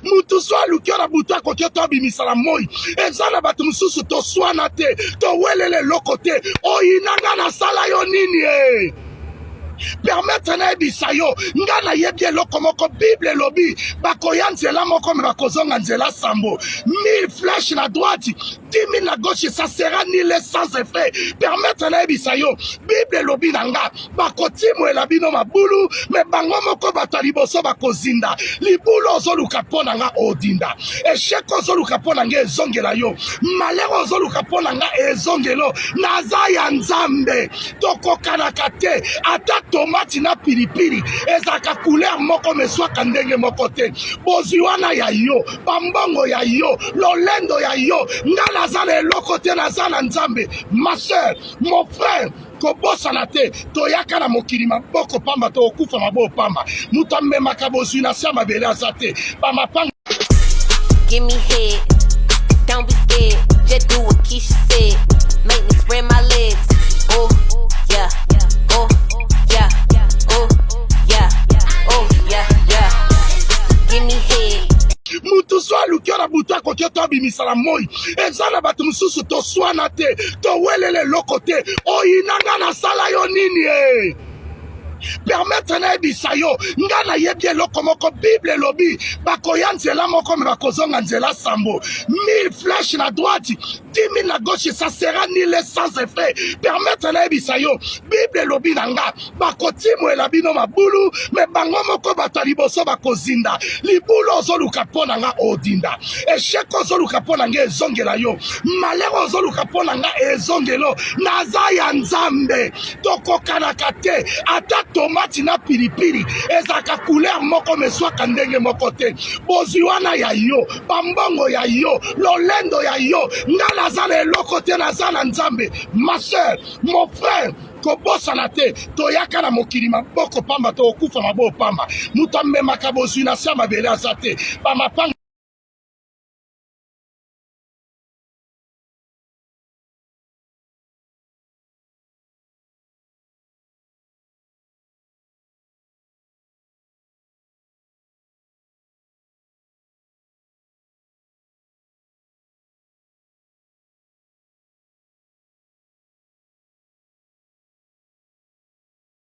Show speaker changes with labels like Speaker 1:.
Speaker 1: Mutu swa lukio na butu akokio to bimisala moi. Ezana batu mususu to swana te. To welele loko te. Oyinanga na sala yo nini eh. Permettre na ebisa yo nga na yebi eloko moko Bible lobi bakoya nzela moko me bakozonga nzela sambo 1000 flèches na droite 10 000 na gauche, ça sera nul sans effet. Permettre na ebisa yo Bible lobi nanga bakotimu elabino mabulu me bango moko bato liboso bakozinda libulu ozoluka pona nga odinda esheko ozoluka pona nga ezongela yo malero ozoluka pona nga ezongelo naza ya nzambe tokokanaka te ata tomati na pilipili ezaka couleur moko meswaka ndenge moko te bozwi wana ya yo bambongo ya yo lolendo ya yo nga naza na eloko te naza na nzambe ma sœur mon frère kobosana te toyaka na mokili maboko pamba to okufa mabo pamba mutu amemaka bozwi na se mabele aza te bamapanga.
Speaker 2: Give me head, don't be scared, just do what Keisha said, make me spread my legs, oh yeah, oh yeah, oh yeah, oh yeah, yeah, give me head.
Speaker 1: Mutu swa lukio na butu akokio to bimisala moi. Ezana batu mususu to swana te. To welele loko te. Oyinanga na sala yo nini eh. Permettre na ebisa yo nga na yebi eloko moko Bible lobi bakoya nzela moko me bakozonga nzela sambo 1000 flèches na droite 10 000 na gauche, ça sera nul sans effet. Permettre na ebisa yo Bible lobi nanga bakotimu elabino mabulu me bango moko bato liboso bakozinda libulu ozoluka pona nga odinda esheko ozoluka pona nga ezongela yo malero ozoluka pona nga ezongelo naza ya nzambe tokokanaka te ata tomati na pilipili ezaka couleur moko meswaka ndenge moko te bozwi wana ya yo bambongo ya yo lolendo ya yo nga naza na eloko te naza na nzambe ma sœur mon frère kobosana te toyaka na mokili maboko pamba to okufa mabo pamba mutu amemaka bozwi na se mabele aza te bamapanga.